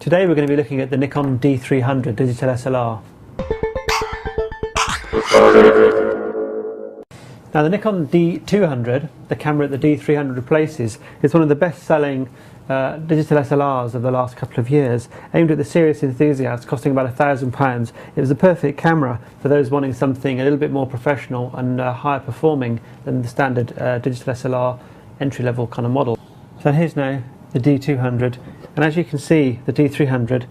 Today we're going to be looking at the Nikon D300 digital SLR. Now the Nikon D200, the camera that the D300 replaces, is one of the best-selling digital SLRs of the last couple of years, aimed at the serious enthusiasts, costing about £1,000. It was the perfect camera for those wanting something a little bit more professional and higher performing than the standard digital SLR entry-level kind of model. So here's now the D200, and as you can see, the D300,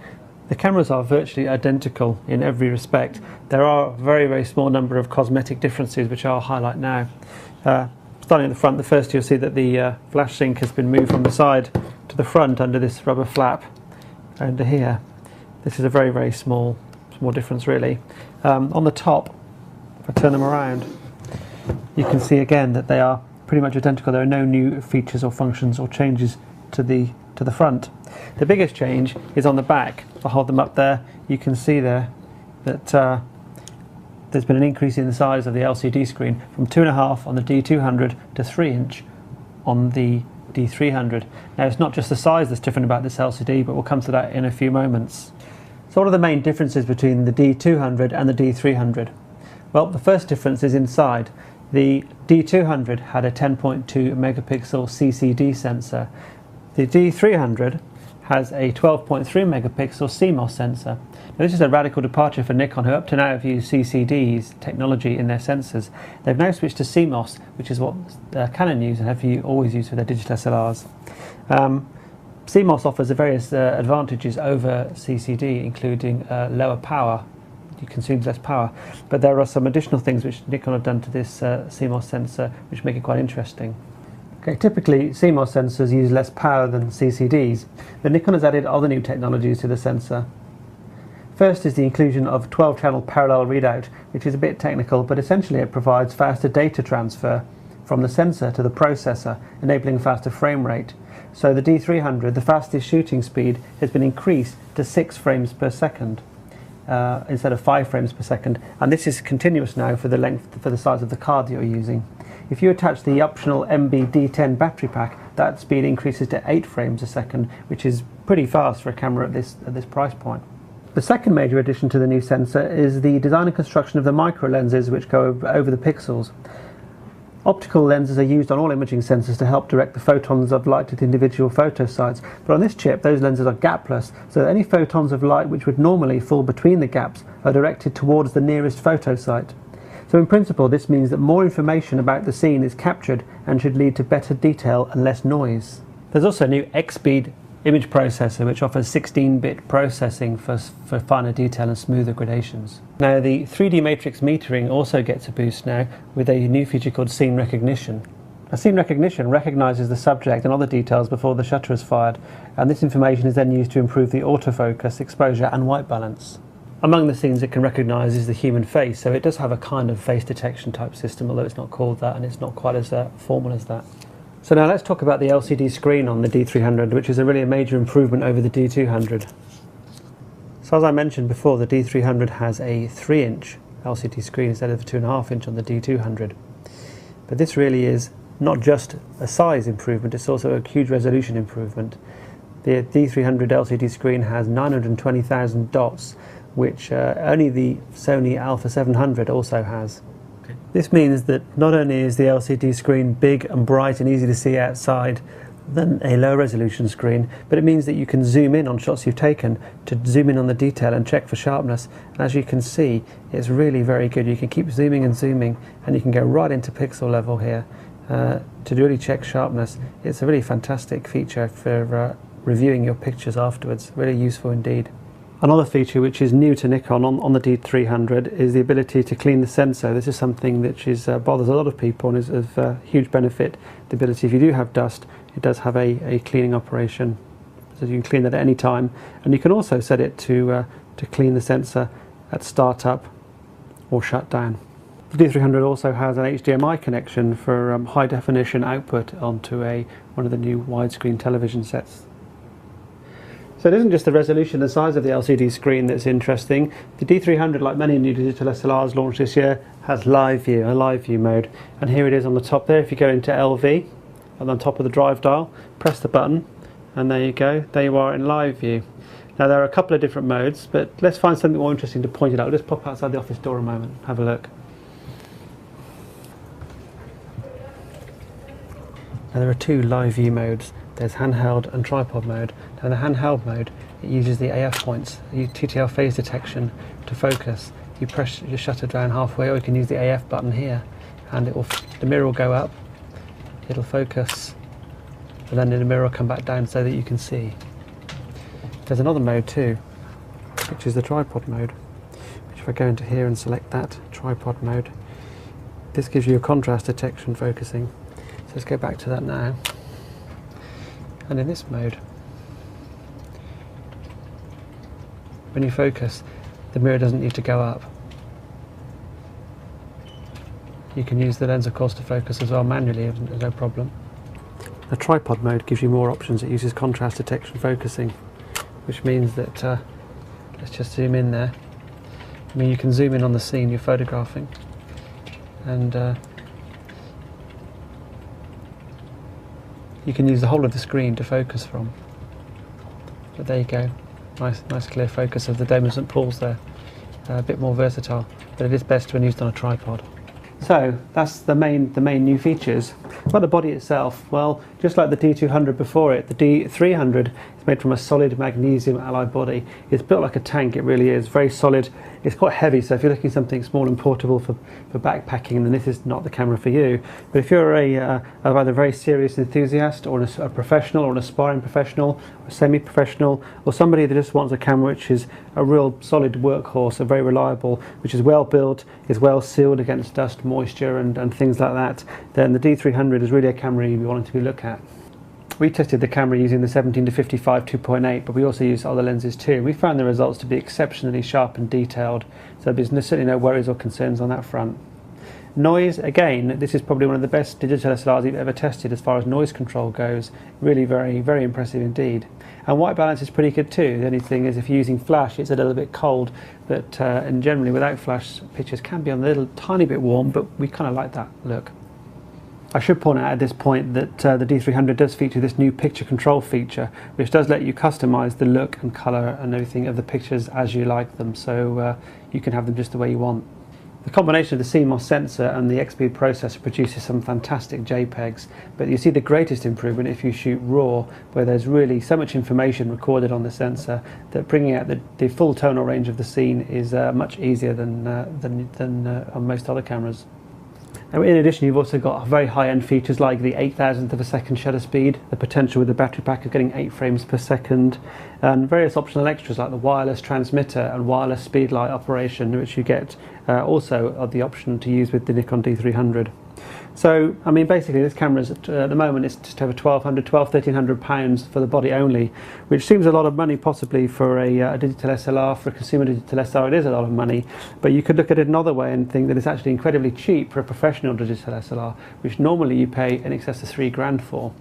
the cameras are virtually identical in every respect. There are a very small number of cosmetic differences which I'll highlight now. Starting at the front, the first you'll see that the flash sink has been moved from the side to the front under this rubber flap under here. This is a very small difference really. On the top, if I turn them around, you can see again that they are pretty much identical. There are no new features or functions or changes to the front. The biggest change is on the back. If I hold them up there, you can see there that there's been an increase in the size of the LCD screen from 2.5 on the D200 to 3" on the D300. Now it's not just the size that's different about this LCD, but we'll come to that in a few moments. So what are the main differences between the D200 and the D300? Well, the first difference is inside. The D200 had a 10.2 megapixel CCD sensor. The D300 has a 12.3 megapixel CMOS sensor. Now this is a radical departure for Nikon, who up to now have used CCD's technology in their sensors. They've now switched to CMOS, which is what Canon use and have always used for their digital SLRs. CMOS offers various advantages over CCD, including lower power. You consume less power, but there are some additional things which Nikon have done to this CMOS sensor which make it quite interesting. Okay, typically CMOS sensors use less power than CCDs, but Nikon has added other new technologies to the sensor. First is the inclusion of 12-channel parallel readout, which is a bit technical, but essentially it provides faster data transfer from the sensor to the processor, enabling faster frame rate. So the D300, the fastest shooting speed, has been increased to 6 frames per second. Instead of 5 frames per second, and this is continuous now for the size of the card that you're using. If you attach the optional MB-D10 battery pack, that speed increases to 8 frames a second, which is pretty fast for a camera at this price point. The second major addition to the new sensor is the design and construction of the micro lenses which go over the pixels. Optical lenses are used on all imaging sensors to help direct the photons of light to the individual photo sites, but on this chip those lenses are gapless, so that any photons of light which would normally fall between the gaps are directed towards the nearest photo site. So in principle this means that more information about the scene is captured and should lead to better detail and less noise. There's also a new X-Speed image processor which offers 16-bit processing for finer detail and smoother gradations. Now the 3D matrix metering also gets a boost now with a new feature called scene recognition. Scene recognition recognises the subject and other details before the shutter is fired, and this information is then used to improve the autofocus, exposure and white balance. Among the scenes it can recognise is the human face, so it does have a kind of face detection type system, although it's not called that and it's not quite as formal as that. So now let's talk about the LCD screen on the D300, which is really a major improvement over the D200. So as I mentioned before, the D300 has a 3" LCD screen instead of a 2.5" on the D200. But this really is not just a size improvement, it's also a huge resolution improvement. The D300 LCD screen has 920,000 dots, which only the Sony Alpha 700 also has. This means that not only is the LCD screen big and bright and easy to see outside than a low resolution screen, but it means that you can zoom in on shots you've taken to zoom in on the detail and check for sharpness. And as you can see, it's really very good. You can keep zooming and zooming, and you can go right into pixel level here to really check sharpness. It's a really fantastic feature for reviewing your pictures afterwards. Really useful indeed. Another feature which is new to Nikon on the D300 is the ability to clean the sensor. This is something that bothers a lot of people and is of huge benefit. The ability, if you do have dust, it does have a cleaning operation, so you can clean that at any time. And you can also set it to clean the sensor at startup or shutdown. The D300 also has an HDMI connection for high definition output onto one of the new widescreen television sets. So it isn't just the resolution, the size of the LCD screen that's interesting. The D300, like many new digital SLRs launched this year, has a live view mode. And here it is on the top there. If you go into LV, and on top of the drive dial, press the button, and there you go, there you are in live view. Now there are a couple of different modes, but let's find something more interesting to point it out. I'll just pop outside the office door a moment, have a look. Now there are two live view modes. There's handheld and tripod mode. Now in the handheld mode, it uses the AF points, TTL phase detection to focus. You press your shutter down halfway, or you can use the AF button here, and the mirror will go up, it'll focus, and then the mirror will come back down so that you can see. There's another mode too, which is the tripod mode, which if I go into here and select that, tripod mode, this gives you a contrast detection focusing. So let's go back to that now. And in this mode, when you focus, the mirror doesn't need to go up. You can use the lens of course to focus as well manually, there's no problem. The tripod mode gives you more options. It uses contrast detection focusing, which means that, let's just zoom in there. I mean, you can zoom in on the scene you're photographing, and you can use the whole of the screen to focus from. But there you go, nice clear focus of the Dome of St Paul's there. A bit more versatile, but it is best when used on a tripod. So that's the main new features. About the body itself, well, just like the D200 before it, the D300 is made from a solid magnesium alloy body. It's built like a tank, it really is, very solid. It's quite heavy, so if you're looking for something small and portable for backpacking, then this is not the camera for you. But if you're either a very serious enthusiast, or a professional, or an aspiring professional, or a semi-professional, or somebody that just wants a camera which is a real solid workhorse, a very reliable, which is well built, is well sealed against dust, moisture and things like that, then the D300 is really a camera you want to look at. We tested the camera using the 17-55 2.8, but we also used other lenses too. We found the results to be exceptionally sharp and detailed, so there's certainly no worries or concerns on that front. Noise, again, this is probably one of the best digital SLRs you've ever tested as far as noise control goes. Really very impressive indeed. And white balance is pretty good too. The only thing is if you're using flash, it's a little bit cold, but and generally without flash, pictures can be a little tiny bit warm, but we kind of like that look. I should point out at this point that the D300 does feature this new picture control feature, which does let you customize the look and color and everything of the pictures as you like them, so you can have them just the way you want. The combination of the CMOS sensor and the XP processor produces some fantastic JPEGs, but you see the greatest improvement if you shoot RAW, where there's really so much information recorded on the sensor that bringing out the full tonal range of the scene is much easier than on most other cameras. Now, in addition, you've also got very high-end features like the 8,000th of a second shutter speed, the potential with the battery pack of getting 8 frames per second, and various optional extras like the wireless transmitter and wireless speed light operation, which you get also of the option to use with the Nikon D300. So, I mean, basically this camera is at the moment it's just over £1,200–1,300 for the body only, which seems a lot of money possibly for a digital SLR. For a consumer digital SLR it is a lot of money, but you could look at it another way and think that it's actually incredibly cheap for a professional digital SLR, which normally you pay in excess of £3 grand for.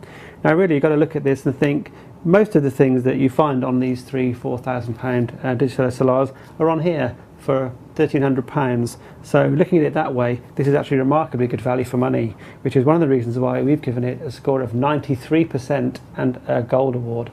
Now really you've got to look at this and think most of the things that you find on these £3–4,000 digital SLRs are on here for £1,300. So looking at it that way, this is actually remarkably good value for money, which is one of the reasons why we've given it a score of 93% and a gold award.